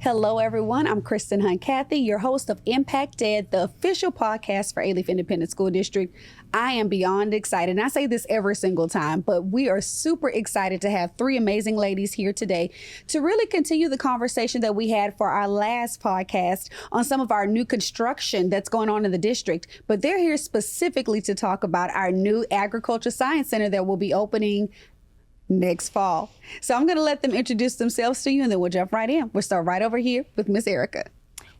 Hello, everyone. I'm Kristyn Cathey, your host of ImpactED, the official podcast for Alief Independent School District. I am beyond excited, and I say this every single time, but we are super excited to have three amazing ladies here today to really continue the conversation that we had for our last podcast on some of our new construction that's going on in the district. But they're here specifically to talk about our new Agriculture Science Center that will be opening next fall. So I'm going to let them introduce themselves to you, and then we'll jump right in. We'll start right over here with Miss Erica.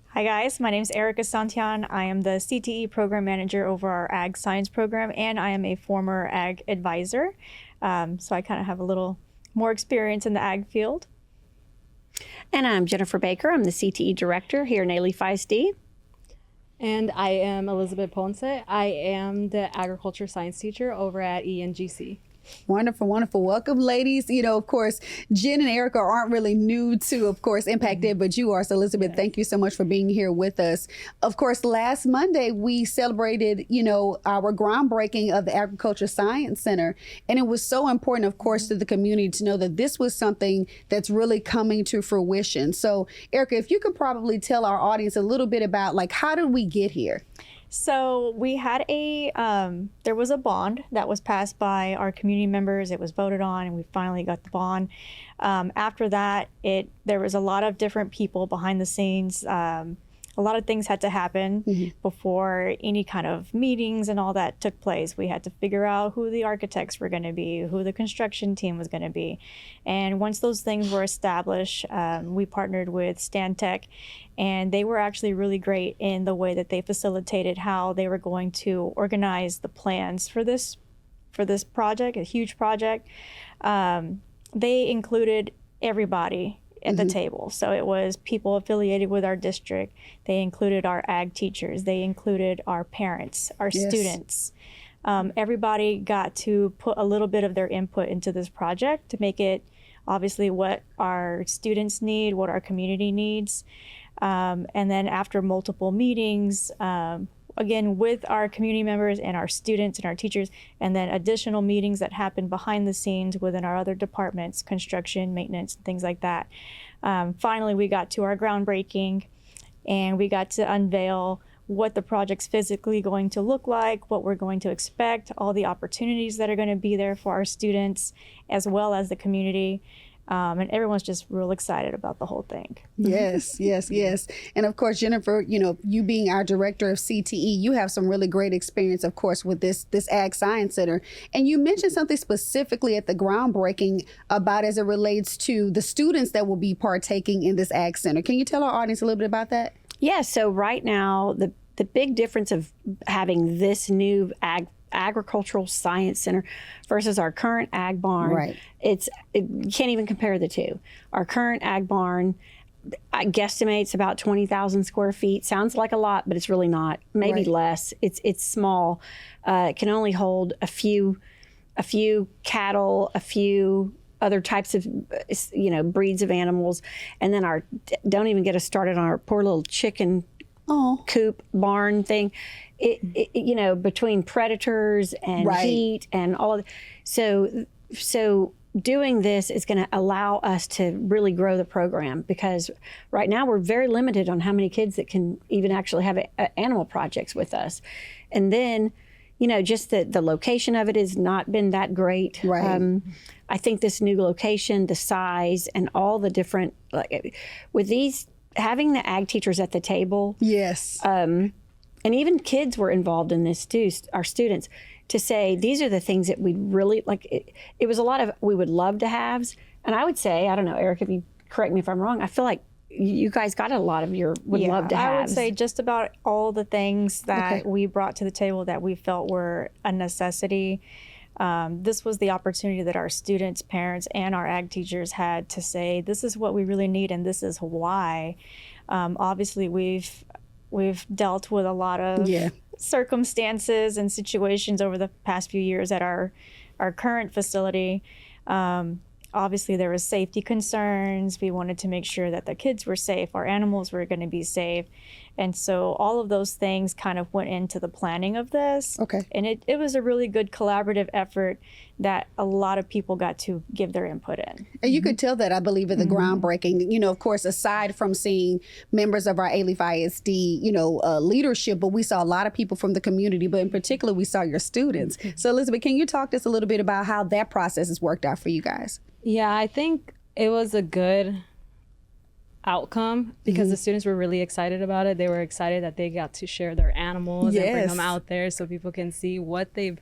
Hi guys, my name is Santillan. I am the CTE Program Manager over our Ag Science program, and I am a former Ag advisor. So I kind of have a little more experience in the Ag field. And I'm Jennifer Baker. I'm the CTE Director here in Alief ISD. And I am Elisabed Ponce. I am the Agriculture Science Teacher over at ENGC. Wonderful, wonderful. Welcome, ladies. You know, of course, Jen and Erica aren't really new to, of course, ImpactED, but you are. So, Elisabed, thank you so much for being here with us. Of course, last Monday, we celebrated, our groundbreaking of the Agriculture Science Center. And it was so important, of course, to the community to know that this was something that's really coming to fruition. So, Erica, if you could probably tell our audience a little bit about, how did we get here? So we had there was a bond that was passed by our community members. It was voted on, and we finally got the bond. After that, there was a lot of different people behind the scenes. A lot of things had to happen before any kind of meetings and all that took place. We had to figure out who the architects were going to be, who the construction team was going to be. And once those things were established, we partnered with Stantec, and they were actually really great in the way that they facilitated how they were going to organize the plans for this project, a huge project. They included everybody at the table. So it was people affiliated with our district. They included our ag teachers. They included our parents, our students. Everybody got to put a little bit of their input into this project to make it obviously what our students need, what our community needs. And then after multiple meetings, again, with our community members and our students and our teachers, and then additional meetings that happen behind the scenes within our other departments, construction, maintenance, and things like that. Finally, we got to our groundbreaking, and we got to unveil what the project's physically going to look like, what we're going to expect, all the opportunities that are going to be there for our students, as well as the community. And everyone's just real excited about the whole thing. Yes, yes, yes. And of course, Jennifer, you being our director of CTE, you have some really great experience, of course, with this Ag Science Center. And you mentioned something specifically at the groundbreaking about as it relates to the students that will be partaking in this Ag Center. Can you tell our audience a little bit about that? Yeah, so right now, the big difference of having this new Agricultural Science Center versus our current ag barn, you can't even compare the two. Our current ag barn, I guesstimates about 20,000 square feet. Sounds like a lot, but it's really not. Maybe less. It's small. It can only hold a few cattle, a few other types of breeds of animals, and then don't even get us started on our poor little chicken coop barn thing. Between predators and heat and all of that. So doing this is going to allow us to really grow the program, because right now we're very limited on how many kids that can even actually have animal projects with us. And then, just the location of it has not been that great. I think this new location, the size, and all the different, with these, having the ag teachers at the table. Yes. And even kids were involved in this too, our students, to say, these are the things that we'd really like. It was a lot of we would love to have. And I would say, I don't know, Eric, if you correct me if I'm wrong, I feel like you guys got a lot of your would love to have. I would say just about all the things that we brought to the table that we felt were a necessity. This was the opportunity that our students, parents, and our ag teachers had to say, this is what we really need, and this is why. Obviously, we've dealt with a lot of circumstances and situations over the past few years at our current facility. Obviously, there was safety concerns. We wanted to make sure that the kids were safe, our animals were going to be safe. And so all of those things kind of went into the planning of this. Okay. And it was a really good collaborative effort that a lot of people got to give their input in. And you could tell that, I believe, at the groundbreaking, you know, of course, aside from seeing members of our Alief ISD, you know, leadership, but we saw a lot of people from the community, but in particular, we saw your students. So Elisabed, can you talk to us a little bit about how that process has worked out for you guys? Yeah, I think it was a good outcome because the students were really excited about it. They were excited that they got to share their animals and bring them out there so people can see what they've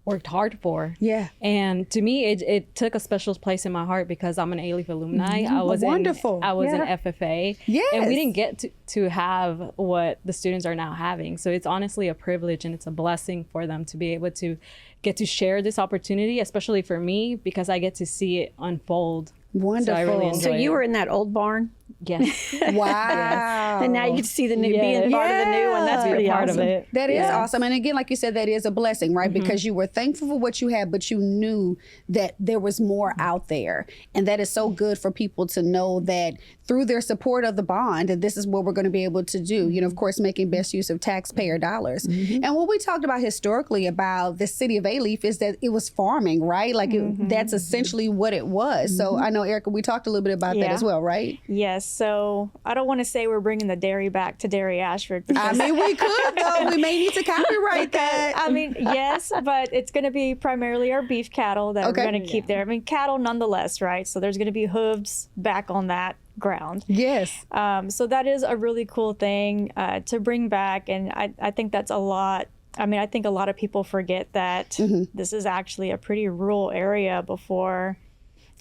worked hard for. Yeah. And to me, it took a special place in my heart because I'm an Alief alumni. I was wonderful. I was an FFA. Yes. And we didn't get to have what the students are now having. So it's honestly a privilege and it's a blessing for them to be able to get to share this opportunity, especially for me, because I get to see it unfold. Wonderful. So I really enjoy So you it. were in that old barn? Yes. Wow. And now you get to see the new, being part of the new one. That's Yeah. pretty Part of awesome. it. That is awesome. And again, like you said, that is a blessing, right? Because you were thankful for what you had, but you knew that there was more out there. And that is so good for people to know that through their support of the bond, that this is what we're going to be able to do. You know, of course, making best use of taxpayer dollars. And what we talked about historically about the city of Alief is that it was farming, right? Like that's essentially what it was. So I know, Erica, we talked a little bit about that as well, right? Yes. So I don't want to say we're bringing the dairy back to Dairy Ashford. I mean, we could, though. We may need to copyright that. I mean, yes, but it's going to be primarily our beef cattle that we're going to keep there. I mean, cattle nonetheless, right? So there's going to be hooves back on that ground. Yes. So that is a really cool thing to bring back. And I think that's a lot. I mean, I think a lot of people forget that this is actually a pretty rural area before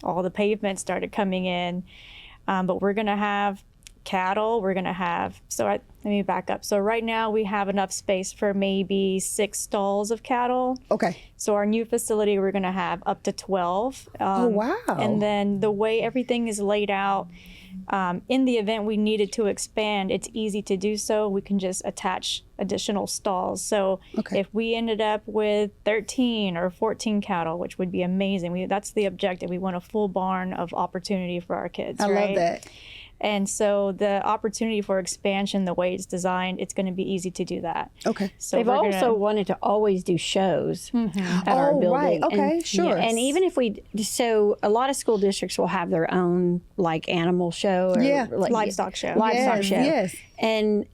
all the pavement started coming in. But we're going to have cattle. We're going to have, let me back up. So right now we have enough space for maybe 6 stalls of cattle. Okay. So our new facility, we're going to have up to 12. Oh, wow. And then the way everything is laid out, in the event we needed to expand, it's easy to do so. We can just attach additional stalls. So if we ended up with 13 or 14 cattle, which would be amazing, that's the objective. We want a full barn of opportunity for our kids. I love that. And so the opportunity for expansion, the way it's designed, it's going to be easy to do that. Okay. So They've also wanted to always do shows at our building. Right. Okay, and, sure. And even if so a lot of school districts will have their own like animal show or like, livestock show. Livestock show. Yes. And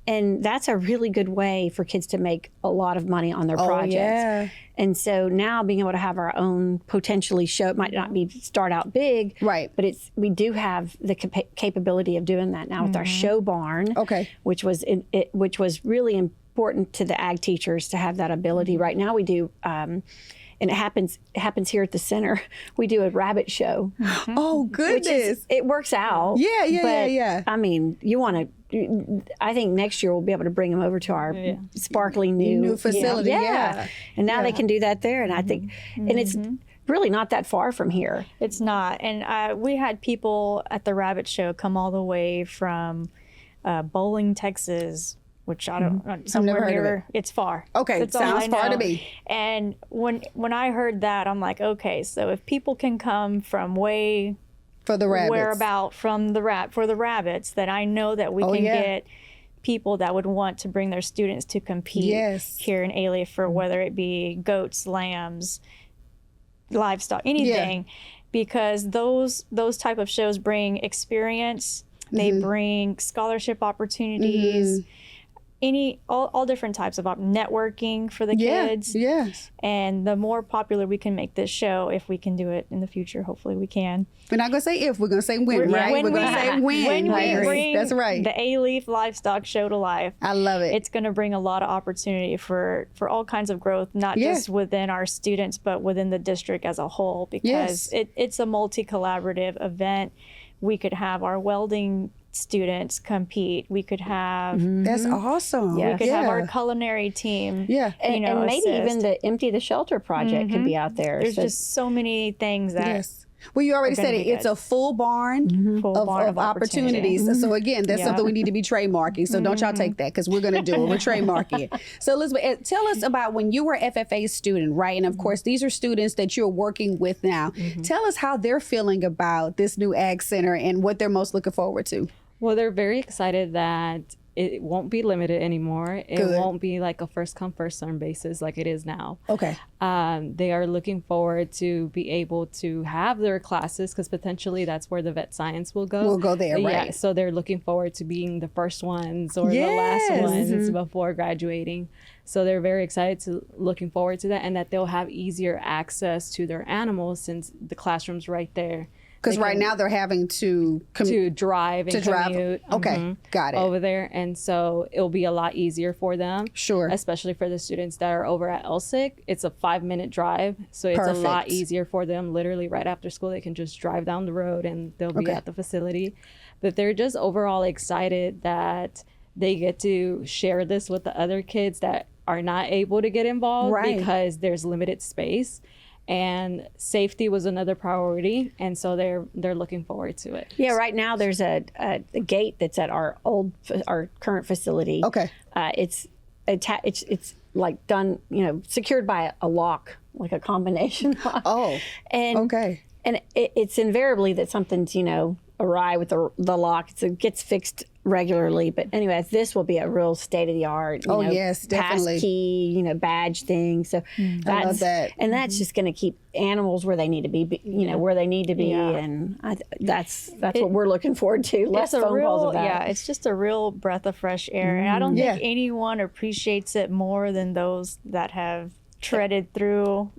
that's a really good way for kids to make a lot of money on their projects. Yeah. And so now being able to have our own potentially show, it might not be start out big, Right. but we do have the capability of doing that now with our show barn, which was which was really important to the ag teachers to have that ability. Right now we do. And it happens here at the center. We do a rabbit show. Oh, goodness. It works out. Yeah. I mean, I think next year we'll be able to bring them over to our sparkly new facility. Yeah. And now they can do that there. And I think, and it's really not that far from here. It's not. And we had people at the rabbit show come all the way from Bowling, Texas, which I don't, somewhere heard of near, it's far. Okay, That's all I sounds far know. to me. And when I heard that, I'm like, okay, so if people can come from way For the rabbits. whereabout from for the rabbits, then I know that we can get people that would want to bring their students to compete here in Alief for whether it be goats, lambs, livestock, anything, because those type of shows bring experience. They bring scholarship opportunities. All different types of networking for the kids. Yes. And the more popular we can make this show, if we can do it in the future, hopefully we can. We're not going to say if, we're going to say when, right? We're going to say when. When we bring That's right. the Alief Livestock Show to life. I love it. It's going to bring a lot of opportunity for all kinds of growth, not just within our students, but within the district as a whole, because it's a multi-collaborative event. We could have our welding students compete. We could have That's awesome. we could have our culinary team. Yeah. And maybe even the Empty the Shelter project could be out there. There's just so many things that Well, you already said gonna it. be It's good. a full barn, Full of, barn of opportunities. So again, that's something we need to be trademarking. So don't y'all take that because we're going to do it. We're trademarking it. So Elisabed, tell us about when you were an FFA student, right? And of course, these are students that you're working with now. Tell us how they're feeling about this new Ag Center and what they're most looking forward to. Well, they're very excited that it won't be limited anymore. It Good. won't be like a first come, first serve basis like it is now. Okay. They are looking forward to be able to have their classes because potentially that's where the vet science will go. We'll go there, Yeah, right. so they're looking forward to being the first ones or Yes. the last ones before graduating. So they're very excited looking forward to that, and that they'll have easier access to their animals since the classroom's right there. Because right now they're having to drive and commute. Okay, got it. Over there, and so it'll be a lot easier for them. Sure. Especially for the students that are over at Elsik. It's a 5-minute drive, so it's Perfect. a lot easier for them. Literally right after school, they can just drive down the road and they'll be Okay. at the facility. But they're just overall excited that they get to share this with the other kids that are not able to get involved Right. because there's limited space. And safety was another priority, and so they're looking forward to it. Yeah, right now there's a gate that's at our current facility. Okay. It's like done, secured by a lock, like a combination lock. Oh, and okay. And it's invariably that something's awry with the lock. It gets fixed regularly, but anyway, this will be a real state of the art. Yes, definitely. Pass key, badge thing. So I love that. and that's just going to keep animals where they need to be. Where they need to be, and that's what we're looking forward to. Less It's a phone real, calls of that. yeah, it's just a real breath of fresh air. And I don't Yeah. think anyone appreciates it more than those that have treaded through.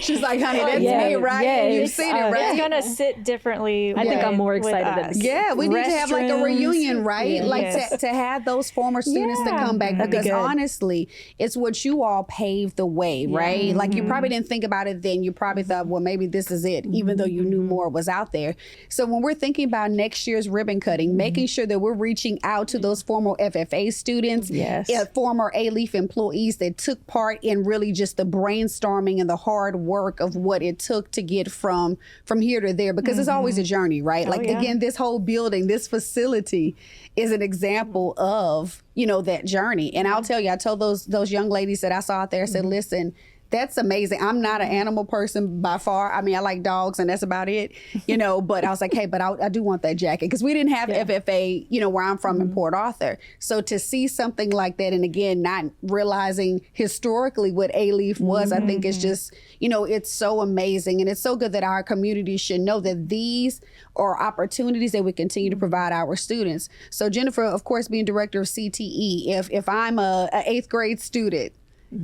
She's like, honey, that's Yeah. me, right? Yeah, You've it's, seen it, It's right? gonna sit differently. I think I'm more with excited than us. Yeah, we need to have like a Restrooms. reunion, right? Yeah. Like Yes. to have those former students to come back That'd be because good. honestly, it's what you all paved the way, right? Like you probably didn't think about it then. You probably thought, well, maybe this is it, even though you knew more was out there. So when we're thinking about next year's ribbon cutting, making sure that we're reaching out to those former FFA students, Yes. former Alief employees that took part in really just the brainstorming and the hard work of what it took to get from here to there, because it's always a journey, right? Like yeah. again, this whole building, this facility is an example of, that journey. And I'll tell you, I told those young ladies that I saw out there, I said, listen, that's amazing. I'm not an animal person by far. I mean, I like dogs and that's about it, but I was like, hey, but I do want that jacket because we didn't have FFA, where I'm from in Port Arthur. So to see something like that, and again, not realizing historically what Alief was, I think it's just, it's so amazing. And it's so good that our community should know that these are opportunities that we continue to provide our students. So Jennifer, of course, being director of CTE, if I'm a 8th grade student,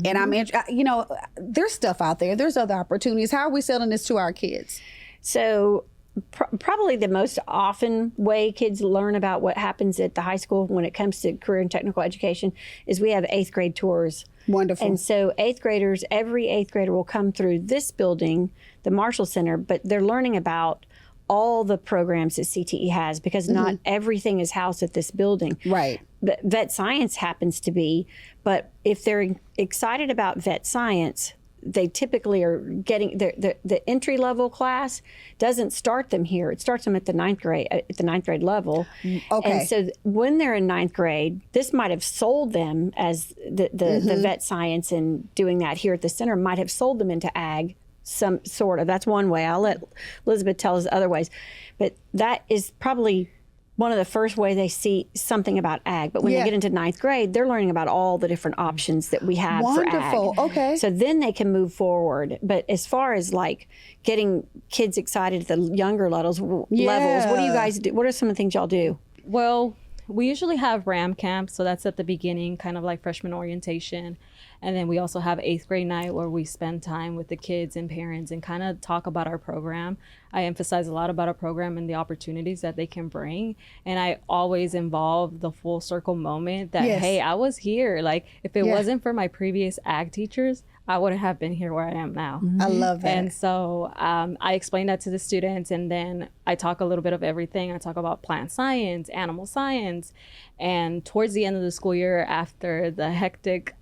and I'm, there's stuff out there. There's other opportunities. How are we selling this to our kids? So probably the most often way kids learn about what happens at the high school when it comes to career and technical education is we have 8th grade tours. Wonderful. And so every 8th grader will come through this building, the Marshall Center, but they're learning about all the programs that CTE has because not everything is housed at this building. Right. Vet science happens to be, but if they're excited about vet science, they typically are getting the entry level class doesn't start them here. It starts them at the 9th grade level. Okay. And so when they're in 9th grade, this might have sold them as the vet science, and doing that here at the center might have sold them into ag. Some sort of. That's one way. I'll let Elisabed tell us other ways. But that is probably one of the first way they see something about ag. But when they get into 9th grade, they're learning about all the different options that we have for ag. Wonderful. Okay. So then they can move forward. But as far as like getting kids excited at the younger levels, what do you guys do? What are some of the things y'all do? Well, we usually have RAM camp, so that's at the beginning, kind of like freshman orientation. And then we also have 8th grade night where we spend time with the kids and parents and kind of talk about our program. I emphasize a lot about our program and the opportunities that they can bring. And I always involve the full circle moment that, hey, I was here. Like if it wasn't for my previous ag teachers, I wouldn't have been here where I am now. I love that. And so I explain that to the students, and then I talk a little bit of everything. I talk about plant science, animal science, and towards the end of the school year, after the hectic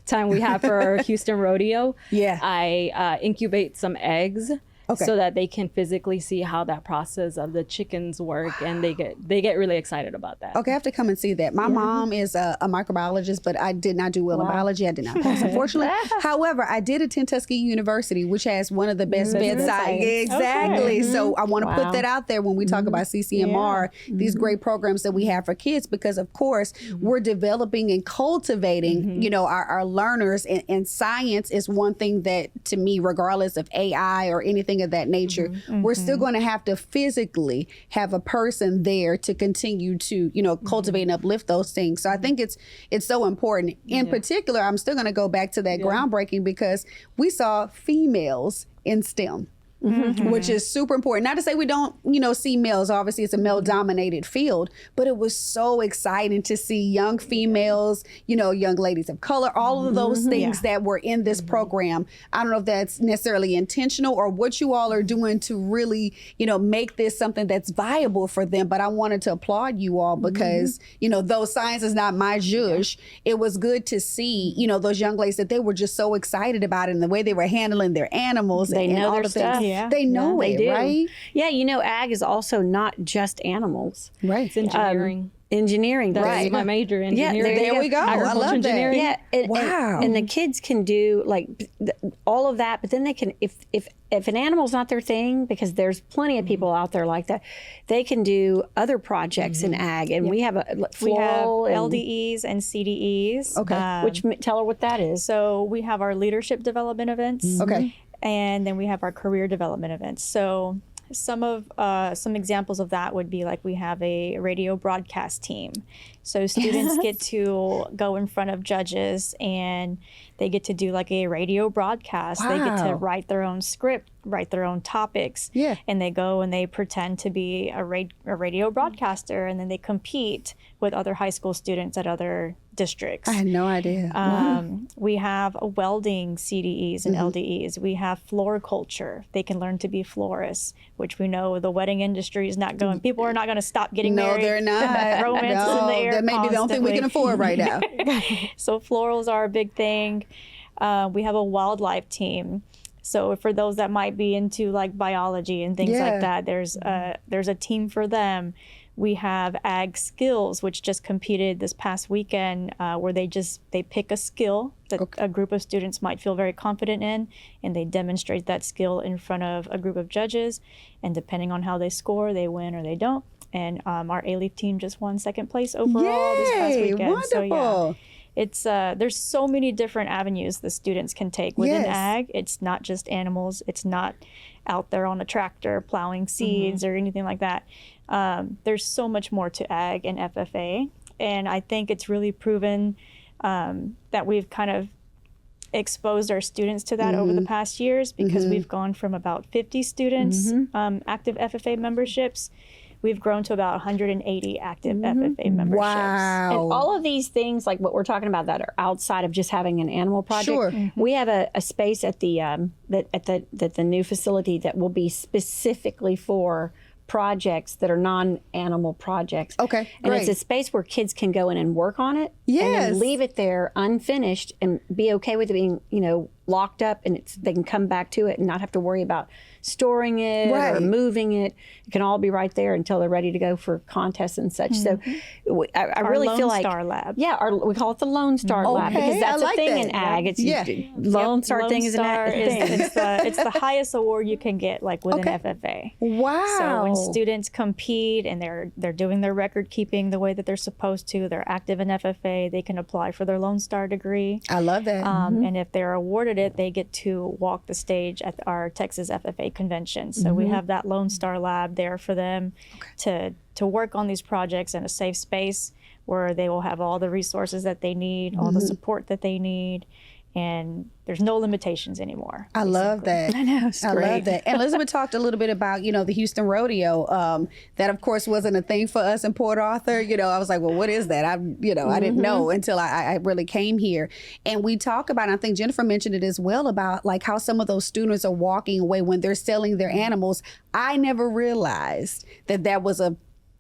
time we have for our Houston rodeo, I incubate some eggs so that they can physically see how that process of the chickens work, and they get really excited about that. Okay, I have to come and see that. My mom is a microbiologist, but I did not do well in biology. I did not pass, unfortunately. However, I did attend Tuskegee University, which has one of the best bedside. Exactly. Okay. So I want to put that out there when we talk about CCMR, these great programs that we have for kids, because of course we're developing and cultivating, you know, our learners, and science is one thing that, to me, regardless of AI or anything of that nature, we're still going to have to physically have a person there to continue to, you know, cultivate and uplift those things. So I think it's so important. In particular, I'm still going to go back to that groundbreaking, because we saw females in STEM. Which is super important. Not to say we don't, you know, see males. Obviously, it's a male-dominated field, but it was so exciting to see young females, you know, young ladies of color, all of those things that were in this program. I don't know if that's necessarily intentional or what you all are doing to really, you know, make this something that's viable for them. But I wanted to applaud you all because, you know, though science is not my zhuzh, it was good to see, you know, those young ladies that they were just so excited about it, and the way they were handling their animals. They know all their the stuff. things. They know it, do. right? Yeah, you know, ag is also not just animals. Right. It's engineering. Engineering, That's right? my major, engineering. Yeah, there we go. I love engineering. Yeah, and the kids can do like all of that, but then they can, if an animal's not their thing, because there's plenty of people out there like that, they can do other projects in ag, and we have floral, we have LDEs and CDEs. Okay, which tell her what that is. So we have our leadership development events. Okay. And then we have our career development events. So some examples of that would be like we have a radio broadcast team. So students get to go in front of judges, and they get to do like a radio broadcast. They get to write their own script, write their own topics. Yeah. And they go and they pretend to be a radio broadcaster, and then they compete with other high school students at other districts. I had no idea. We have a welding CDEs and LDEs. We have floriculture. They can learn to be florists, which we know the wedding industry is not going. People are not going to stop getting married. No, they're not. Romance is in the air. That may be the only thing we can afford right now. So florals are a big thing. We have a wildlife team. So for those that might be into like biology and things like that, there's a team for them. We have ag skills, which just competed this past weekend, where they pick a skill that a group of students might feel very confident in, and they demonstrate that skill in front of a group of judges. And depending on how they score, they win or they don't. And our Alief team just won second place overall this past weekend. Wonderful. So yeah, it's there's so many different avenues the students can take within ag. It's not just animals. It's not out there on a tractor plowing seeds or anything like that. There's so much more to ag and FFA, and I think it's really proven that we've kind of exposed our students to that over the past years, because we've gone from about 50 students active FFA memberships. We've grown to about 180 active FFA memberships. Wow. And all of these things, like what we're talking about, that are outside of just having an animal project. Sure. We have a space at the the new facility that will be specifically for projects that are non-animal projects. Okay, and great. it's a space where kids can go in and work on it. Yes. And then leave it there unfinished and be okay with it being, you know, locked up, and they can come back to it and not have to worry about storing it or moving it. It can all be right there until they're ready to go for contests and such. So I really feel like Lone Star Lab. Yeah, we call it the Lone Star Lab, because that's a thing in ag. It's Lone Star thing is an ag thing. It's the highest award you can get, like with an FFA. Wow. So when students compete and they're doing their record keeping the way that they're supposed to, they're active in FFA, they can apply for their Lone Star degree. I love that. And if they're awarded it, they get to walk the stage at our Texas FFA convention. So we have that Lone Star Lab there for them to work on these projects in a safe space where they will have all the resources that they need, all the support that they need, and there's no limitations anymore. I love that. I know, it's I great. love that. And Elisabed talked a little bit about, you know, the Houston Rodeo. That, of course, wasn't a thing for us in Port Arthur. You know, I was like, well, what is that? I didn't know until I really came here. And we talk about, and I think Jennifer mentioned it as well, about like how some of those students are walking away when they're selling their animals. I never realized that was a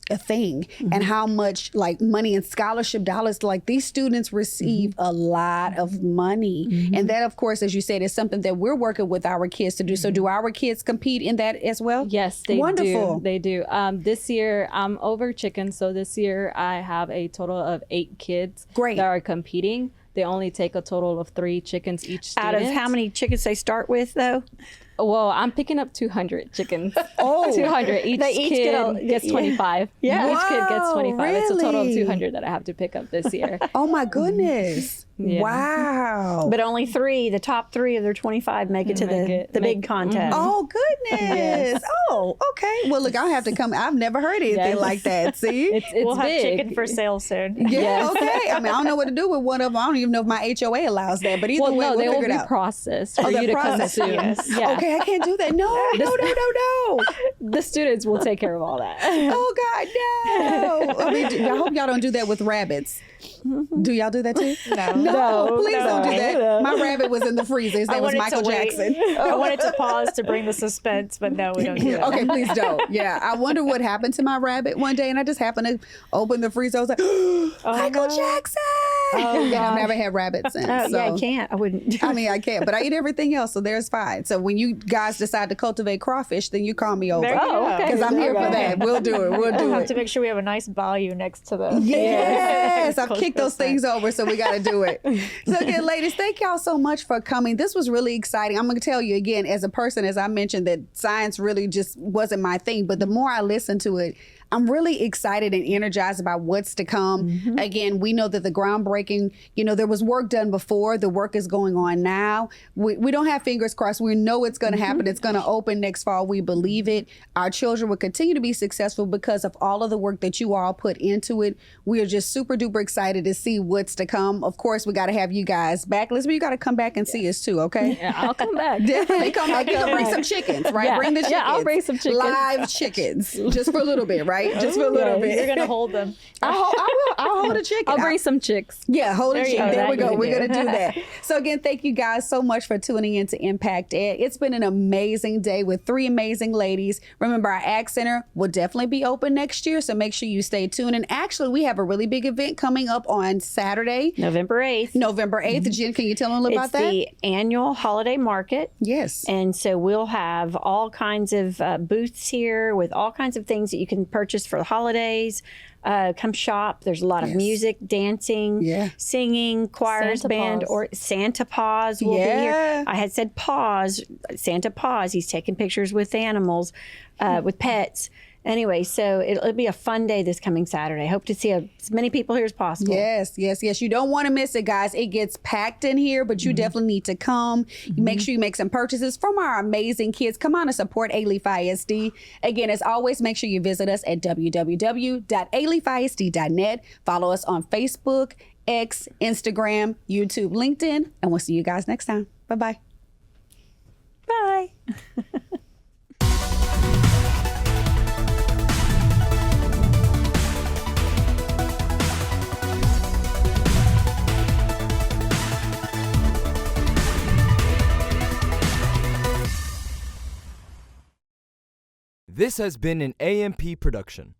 a thing, and how much like money and scholarship dollars, like these students receive a lot of money. And that, of course, as you said, is something that we're working with our kids to do. So do our kids compete in that as well? Yes, they Wonderful. do. They do. This year, I'm over chickens. So this year I have a total of 8 kids Great. that are competing. They only take a total of 3 chickens each student. Out of how many chickens they start with, though? Well, I'm picking up 200 chickens. Oh. 200. Each kid gets 25. Yeah. Each kid gets 25. Wow, It's a total of really? 200 that I have to pick up this year. Oh my goodness. Yeah. Wow. But only 3, the top 3 of their 25 make it to the big contest. Oh goodness. Oh, okay. Well, look, I'll have to come. I've never heard anything Yes. like that. See? It's We'll have big. chicken for sale soon. Yeah, okay. I mean, I don't know what to do with one of them. I don't even know if my HOA allows that. But either Well, way, no, they we'll will figure be it out. processed for they're you to processed, consume. yes. Yeah. Okay, I can't do that. No. The students will take care of all that. Oh God, no. I mean, I hope y'all don't do that with rabbits. Do y'all do that too? No, please don't do that. My rabbit was in the freezer. His name was Michael Jackson. I wanted to pause to bring the suspense, but no, we don't do that. Okay, please don't. Yeah, I wonder what happened to my rabbit one day, and I just happened to open the freezer. I was like, Michael Jackson. And I've never had rabbits since. Oh, so. yeah, I can't. I wouldn't. I mean, I can't, but I eat everything else, so there's fine. So when you guys decide to cultivate crawfish, then you call me over. There you go. Because I'm here for that. We'll do it. We'll do We'll have it. to make sure we have a nice bayou next to the. Yes, I've Coach kicked those Bill things over, so we got to do it. So again, ladies, thank y'all so much for coming. This was really exciting. I'm going to tell you again, as a person, as I mentioned, that science really just wasn't my thing, but the more I listened to it, I'm really excited and energized about what's to come. Again, we know that the groundbreaking, there was work done before. The work is going on now. We don't have fingers crossed. We know it's going to happen. It's going to open next fall. We believe it. Our children will continue to be successful because of all of the work that you all put into it. We are just super duper excited to see what's to come. Of course, we got to have you guys back. Elizabeth, you got to come back and see us too, okay? Yeah, I'll come back. Definitely come back. You can bring some chickens, right? Yeah. Bring the chickens. Yeah, I'll bring some chickens. Live chickens, just for a little bit, right? Just for a little bit. You're gonna hold them. I'll hold a chicken. I'll bring some chicks. Yeah, hold a There you chicken. go. There we That go. you We're can going to do that. So again, thank you guys so much for tuning in to Impact Ed. It's been an amazing day with 3 amazing ladies. Remember, our Ag Center will definitely be open next year, so make sure you stay tuned. And actually, we have a really big event coming up on Saturday, November 8th. November 8th. Jen, can you tell them a little It's about that? the annual holiday market. Yes. And so we'll have all kinds of booths here with all kinds of things that you can purchase for the holidays. Come shop. There's a lot of music, dancing, singing, choirs, Santa band, Paws. or Santa Paws will be here. I had said Paws, Santa Paws. He's taking pictures with animals, with pets. Anyway, so it'll be a fun day this coming Saturday. Hope to see as many people here as possible. Yes. You don't want to miss it, guys. It gets packed in here, but you definitely need to come. Make sure you make some purchases from our amazing kids. Come on and support Alief ISD. Again, as always, make sure you visit us at www.aliefisd.net. Follow us on Facebook, X, Instagram, YouTube, LinkedIn, and we'll see you guys next time. Bye-bye. Bye. This has been an AMP production.